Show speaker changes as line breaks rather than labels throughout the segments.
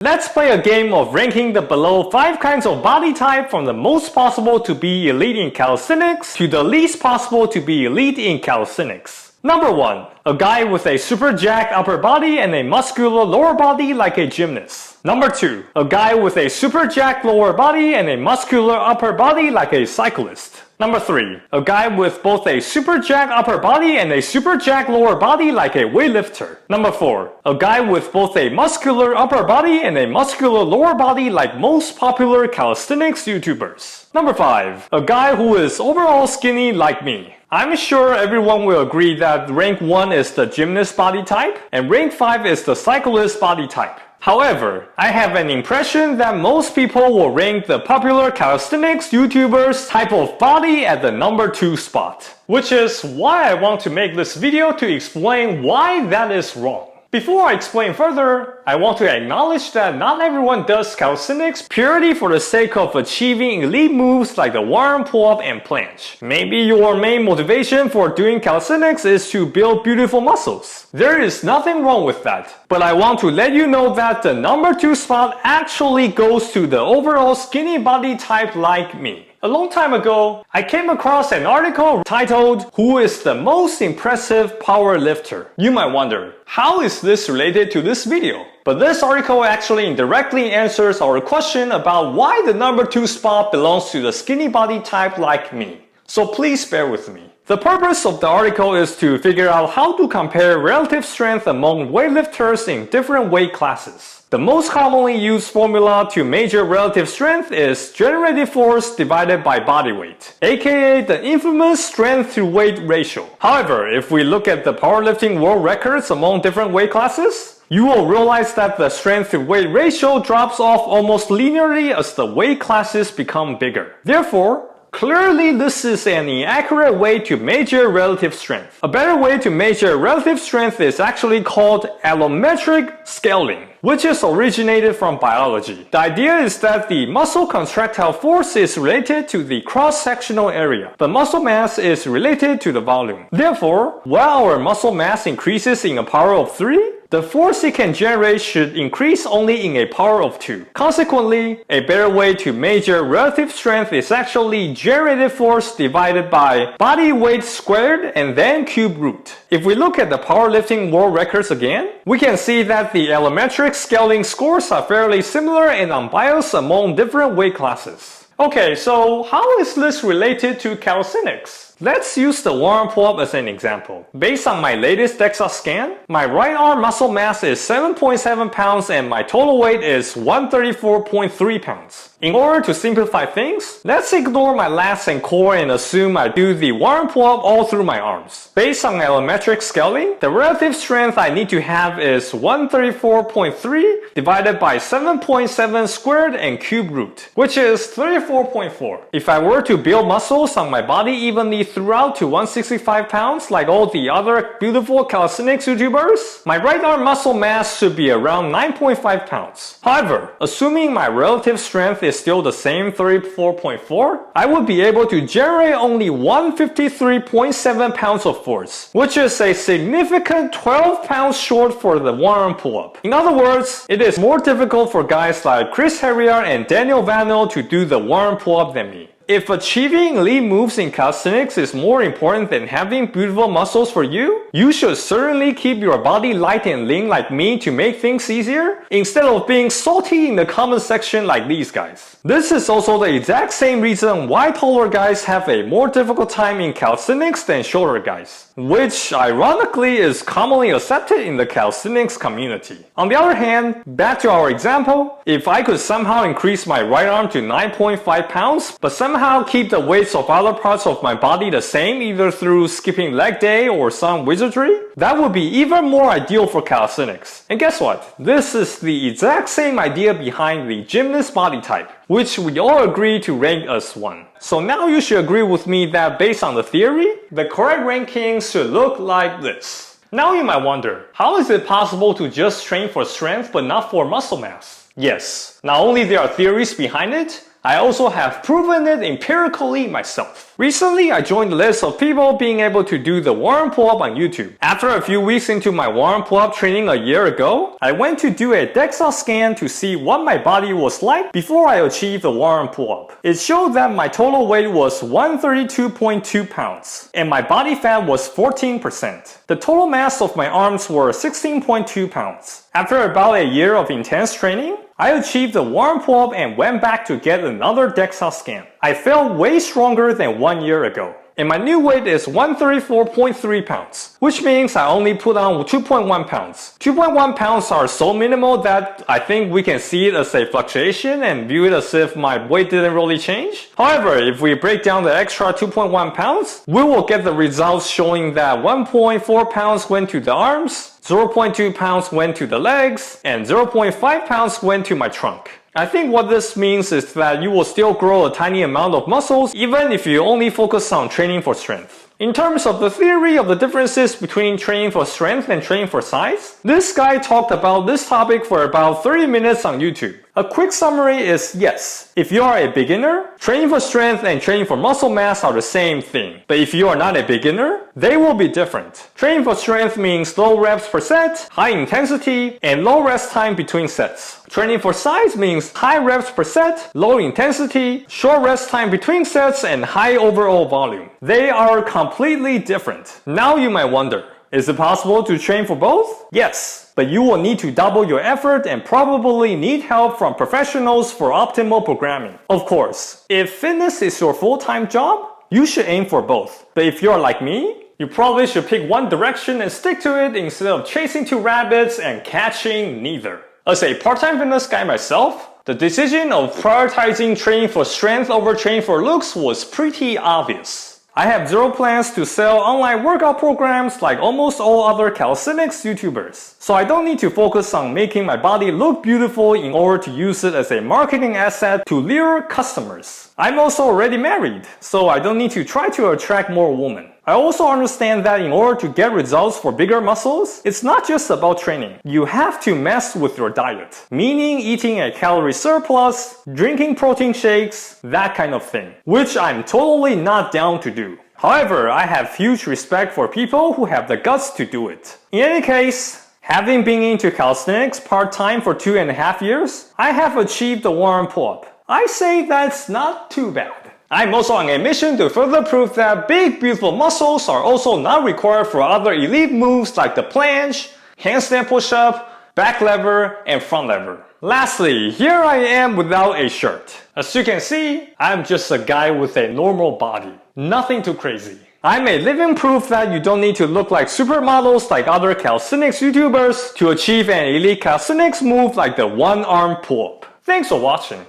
Let's play a game of ranking the below 5 kinds of body type from the most possible to be elite in calisthenics to the least possible to be elite in calisthenics. Number 1. A guy with a super jacked upper body and a muscular lower body like a gymnast. Number 2. A guy with a super jacked lower body and a muscular upper body like a cyclist. Number 3. A guy with both a super jacked upper body and a super jacked lower body like a weightlifter. Number 4. A guy with both a muscular upper body and a muscular lower body like most popular calisthenics YouTubers. Number 5. A guy who is overall skinny like me. I'm sure everyone will agree that rank 1 is the gymnast body type and rank 5 is the cyclist body type. However, I have an impression that most people will rank the popular calisthenics YouTubers type of body at the number 2 spot. Which is why I want to make this video to explain why that is wrong. Before I explain further, I want to acknowledge that not everyone does calisthenics purely for the sake of achieving elite moves like the one-arm pull-up and planche. Maybe your main motivation for doing calisthenics is to build beautiful muscles. There is nothing wrong with that. But I want to let you know that the number 2 spot actually goes to the overall skinny body type like me. A long time ago, I came across an article titled, "Who is the most impressive power lifter?" You might wonder, how is this related to this video? But this article actually indirectly answers our question about why the number 2 spot belongs to the skinny body type like me. So please bear with me. The purpose of the article is to figure out how to compare relative strength among weightlifters in different weight classes. The most commonly used formula to measure relative strength is generated force divided by body weight, aka the infamous strength to weight ratio. However, if we look at the powerlifting world records among different weight classes, you will realize that the strength to weight ratio drops off almost linearly as the weight classes become bigger. Therefore, clearly, this is an inaccurate way to measure relative strength. A better way to measure relative strength is actually called allometric scaling, which is originated from biology. The idea is that the muscle contractile force is related to the cross-sectional area, but muscle mass is related to the volume. Therefore, while our muscle mass increases in a power of 3, the force it can generate should increase only in a power of 2. Consequently, a better way to measure relative strength is actually generated force divided by body weight squared and then cube root. If we look at the powerlifting world records again, we can see that the allometric scaling scores are fairly similar and unbiased among different weight classes. Okay, so how is this related to calisthenics? Let's use the one-arm pull-up as an example. Based on my latest DEXA scan, my right arm muscle mass is 7.7 pounds and my total weight is 134.3 pounds. In order to simplify things, let's ignore my lats and core and assume I do the one-arm pull-up all through my arms. Based on allometric scaling, the relative strength I need to have is 134.3 divided by 7.7 squared and cube root, which is 34.4. If I were to build muscles on my body evenly throughout to 165 pounds like all the other beautiful calisthenics YouTubers, my right arm muscle mass should be around 9.5 pounds. However, assuming my relative strength is still the same 34.4, I would be able to generate only 153.7 pounds of force, which is a significant 12 pounds short for the one-arm pull-up. In other words, it is more difficult for guys like Chris Heria and Daniel Vano to do the one-arm pull-up than me. If achieving elite moves in calisthenics is more important than having beautiful muscles for you, you should certainly keep your body light and lean like me to make things easier, instead of being salty in the comment section like these guys. This is also the exact same reason why taller guys have a more difficult time in calisthenics than shorter guys, which ironically is commonly accepted in the calisthenics community. On the other hand, back to our example, if I could somehow increase my right arm to 9.5 pounds, but somehow keep the weights of other parts of my body the same either through skipping leg day or some wizardry, that would be even more ideal for calisthenics. And guess what? This is the exact same idea behind the gymnast body type, which we all agree to rank as 1. So now you should agree with me that based on the theory, the correct ranking should look like this. Now you might wonder, how is it possible to just train for strength but not for muscle mass? Yes, not only there are theories behind it, I also have proven it empirically myself. Recently, I joined the list of people being able to do the warm pull-up on YouTube. After a few weeks into my warm pull-up training a year ago, I went to do a DEXA scan to see what my body was like before I achieved the warm pull-up. It showed that my total weight was 132.2 pounds, and my body fat was 14%. The total mass of my arms were 16.2 pounds. After about a year of intense training, I achieved the warm pull-up and went back to get another DEXA scan. I felt way stronger than 1 year ago. And my new weight is 134.3 pounds, which means I only put on 2.1 pounds. 2.1 pounds are so minimal that I think we can see it as a fluctuation and view it as if my weight didn't really change. However, if we break down the extra 2.1 pounds, we will get the results showing that 1.4 pounds went to the arms, 0.2 pounds went to the legs, and 0.5 pounds went to my trunk. I think what this means is that you will still grow a tiny amount of muscles even if you only focus on training for strength. In terms of the theory of the differences between training for strength and training for size, this guy talked about this topic for about 30 minutes on YouTube. A quick summary is yes, if you are a beginner, training for strength and training for muscle mass are the same thing. But if you are not a beginner, they will be different. Training for strength means low reps per set, high intensity, and low rest time between sets. Training for size means high reps per set, low intensity, short rest time between sets, and high overall volume. They are completely different. Now you might wonder, is it possible to train for both? Yes, but you will need to double your effort and probably need help from professionals for optimal programming. Of course, if fitness is your full-time job, you should aim for both. But if you're like me, you probably should pick one direction and stick to it instead of chasing two rabbits and catching neither. As a part-time fitness guy myself, the decision of prioritizing training for strength over training for looks was pretty obvious. I have zero plans to sell online workout programs like almost all other calisthenics YouTubers. So I don't need to focus on making my body look beautiful in order to use it as a marketing asset to lure customers. I'm also already married, so I don't need to try to attract more women. I also understand that in order to get results for bigger muscles, it's not just about training. You have to mess with your diet, meaning eating a calorie surplus, drinking protein shakes, that kind of thing, which I'm totally not down to do. However, I have huge respect for people who have the guts to do it. In any case, having been into calisthenics part-time for 2.5 years, I have achieved the warm pull-up. I say that's not too bad. I'm also on a mission to further prove that big, beautiful muscles are also not required for other elite moves like the planche, handstand push-up, back lever, and front lever. Lastly, here I am without a shirt. As you can see, I'm just a guy with a normal body. Nothing too crazy. I'm a living proof that you don't need to look like supermodels like other calisthenics YouTubers to achieve an elite calisthenics move like the one-arm pull-up. Thanks for watching.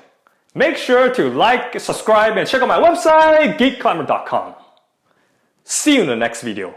Make sure to like, subscribe, and check out my website, geekclimber.com. See you in the next video.